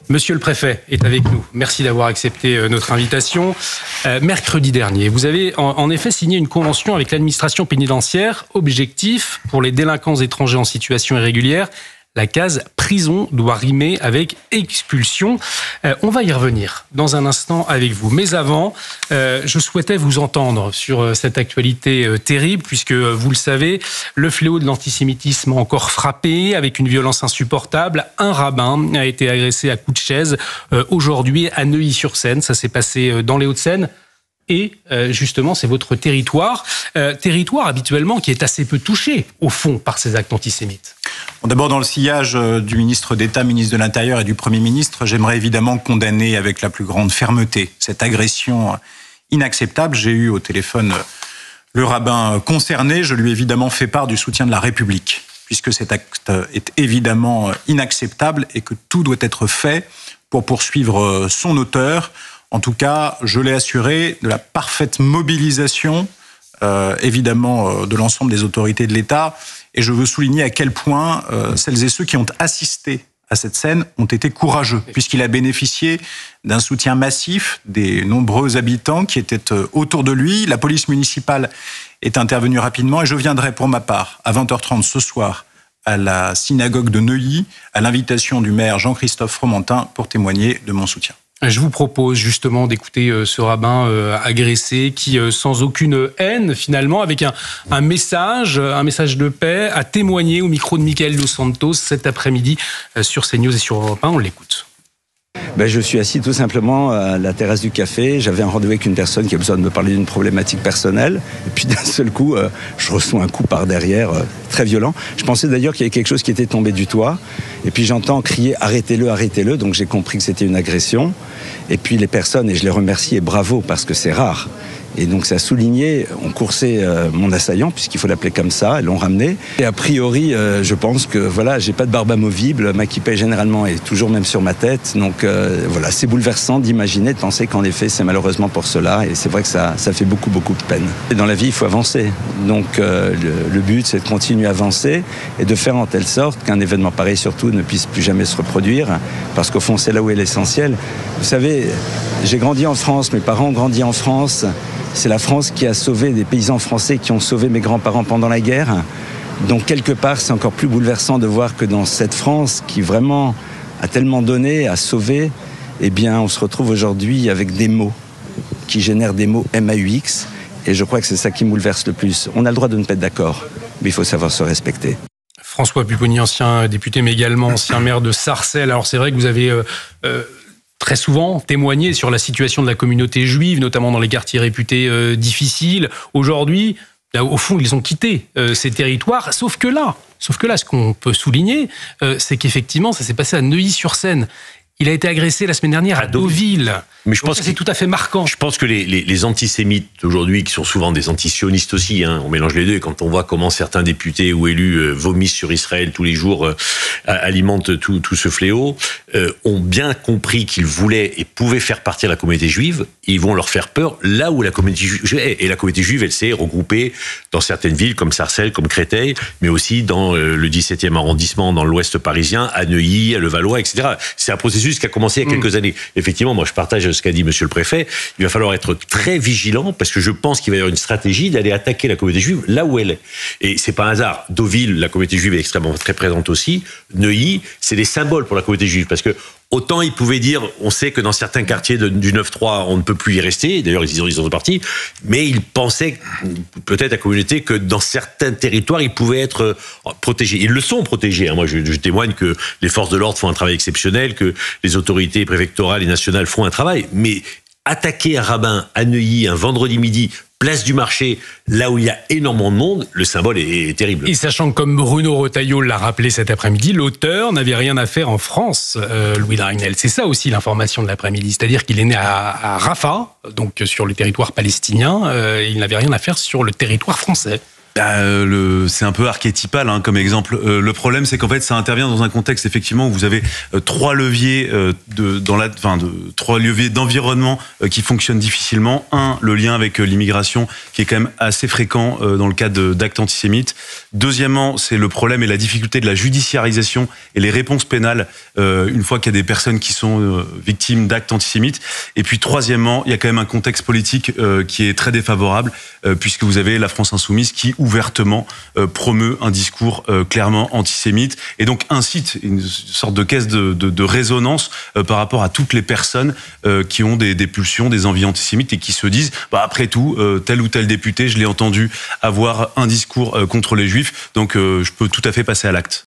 Monsieur le préfet est avec nous. Merci d'avoir accepté notre invitation. Mercredi dernier, vous avez en effet signé une convention avec l'administration pénitentiaire. Objectif, pour les délinquants étrangers en situation irrégulière, la case prison doit rimer avec expulsion. On va y revenir dans un instant avec vous. Mais avant, je souhaitais vous entendre sur cette actualité terrible, puisque vous le savez, le fléau de l'antisémitisme a encore frappé avec une violence insupportable. Un rabbin a été agressé à coups de chaise aujourd'hui à Neuilly-sur-Seine. Ça s'est passé dans les Hauts-de-Seine. Et justement, c'est votre territoire habituellement qui est assez peu touché, au fond, par ces actes antisémites. Bon, d'abord, dans le sillage du ministre d'État, ministre de l'Intérieur et du Premier ministre, j'aimerais évidemment condamner avec la plus grande fermeté cette agression inacceptable. J'ai eu au téléphone le rabbin concerné. Je lui ai évidemment fait part du soutien de la République, puisque cet acte est évidemment inacceptable et que tout doit être fait pour poursuivre son auteur. En tout cas, je l'ai assuré de la parfaite mobilisation, évidemment, de l'ensemble des autorités de l'État. Et je veux souligner à quel point celles et ceux qui ont assisté à cette scène ont été courageux, puisqu'il a bénéficié d'un soutien massif des nombreux habitants qui étaient autour de lui. La police municipale est intervenue rapidement et je viendrai pour ma part à 20h30 ce soir à la synagogue de Neuilly, à l'invitation du maire Jean-Christophe Fromentin pour témoigner de mon soutien. Je vous propose justement d'écouter ce rabbin agressé qui, sans aucune haine finalement, avec un message de paix, a témoigné au micro de Michael Dos Santos cet après-midi sur CNews et sur Europe 1. On l'écoute. Je suis assis tout simplement à la terrasse du café. J'avais un rendez-vous avec une personne qui a besoin de me parler d'une problématique personnelle. Et puis d'un seul coup, je reçois un coup par derrière, très violent. Je pensais d'ailleurs qu'il y avait quelque chose qui était tombé du toit. Et puis j'entends crier « arrêtez-le, arrêtez-le ». Donc j'ai compris que c'était une agression. Et puis les personnes, et je les remercie et bravo parce que c'est rare. Et donc ça a souligné, on coursait mon assaillant, puisqu'il faut l'appeler comme ça, ils l'ont ramené. Et a priori, je pense que voilà, j'ai pas de barbe amovible, ma kippa généralement est toujours même sur ma tête. Donc voilà, c'est bouleversant d'imaginer, de penser qu'en effet c'est malheureusement pour cela. Et c'est vrai que ça fait beaucoup de peine. Et dans la vie, il faut avancer. Donc le but, c'est de continuer à avancer et de faire en telle sorte qu'un événement pareil surtout ne puisse plus jamais se reproduire. Parce qu'au fond, c'est là où est l'essentiel. Vous savez, j'ai grandi en France, mes parents ont grandi en France. C'est la France qui a sauvé des paysans français qui ont sauvé mes grands-parents pendant la guerre. Donc quelque part, c'est encore plus bouleversant de voir que dans cette France qui vraiment a tellement donné, a sauvé, eh bien on se retrouve aujourd'hui avec des mots qui génèrent des mots MAUX. Et je crois que c'est ça qui me bouleverse le plus. On a le droit de ne pas être d'accord, mais il faut savoir se respecter. François Pupponi, ancien député, mais également ancien maire de Sarcelles. Alors c'est vrai que vous avez très souvent témoigné sur la situation de la communauté juive, notamment dans les quartiers réputés difficiles. Aujourd'hui, là, au fond, ils ont quitté ces territoires. Sauf que là, ce qu'on peut souligner, c'est qu'effectivement, ça s'est passé à Neuilly-sur-Seine. Il a été agressé la semaine dernière à Deauville. Mais je pense que c'est tout à fait marquant. Je pense que les antisémites aujourd'hui, qui sont souvent des antisionistes aussi, on mélange les deux, et quand on voit comment certains députés ou élus vomissent sur Israël tous les jours, alimentent tout ce fléau, ont bien compris qu'ils voulaient et pouvaient faire partir la communauté juive. Ils vont leur faire peur là où la communauté juive est. Et la communauté juive, elle s'est regroupée dans certaines villes comme Sarcelles, comme Créteil, mais aussi dans le 17e arrondissement, dans l'ouest parisien, à Neuilly, à Levallois, etc. C'est un processus qui a commencé il y a quelques années. Effectivement, moi je partage ce qu'a dit monsieur le préfet. Il va falloir être très vigilant parce que je pense qu'il va y avoir une stratégie d'aller attaquer la communauté juive là où elle est. Et c'est pas un hasard. Deauville, la communauté juive est extrêmement très présente aussi. Neuilly, c'est des symboles pour la communauté juive parce que autant ils pouvaient dire, on sait que dans certains quartiers du 9-3, on ne peut plus y rester. D'ailleurs, ils sont partis. Mais ils pensaient, peut-être la communauté, que dans certains territoires, ils pouvaient être protégés. Ils le sont protégés. Moi, je témoigne que les forces de l'ordre font un travail exceptionnel, que les autorités préfectorales et nationales font un travail. Mais attaquer un rabbin à Neuilly un vendredi midi, place du marché, là où il y a énormément de monde, le symbole est terrible. Et sachant que, comme Bruno Retailleau l'a rappelé cet après-midi, l'auteur n'avait rien à faire en France, Louis Dragnel. C'est ça aussi l'information de l'après-midi. C'est-à-dire qu'il est né à Rafah, donc sur le territoire palestinien. Il n'avait rien à faire sur le territoire français. C'est un peu archétypal comme exemple. Le problème, c'est qu'en fait, ça intervient dans un contexte effectivement où vous avez trois leviers trois leviers d'environnement qui fonctionnent difficilement. Un, le lien avec l'immigration, qui est quand même assez fréquent dans le cadre d'actes antisémites. Deuxièmement, c'est le problème et la difficulté de la judiciarisation et les réponses pénales une fois qu'il y a des personnes qui sont victimes d'actes antisémites. Et puis troisièmement, il y a quand même un contexte politique qui est très défavorable puisque vous avez la France insoumise qui ouvertement promeut un discours clairement antisémite et donc incite une sorte de caisse de résonance par rapport à toutes les personnes qui ont des pulsions, des envies antisémites et qui se disent après tout, tel ou tel député, je l'ai entendu avoir un discours contre les juifs, donc je peux tout à fait passer à l'acte.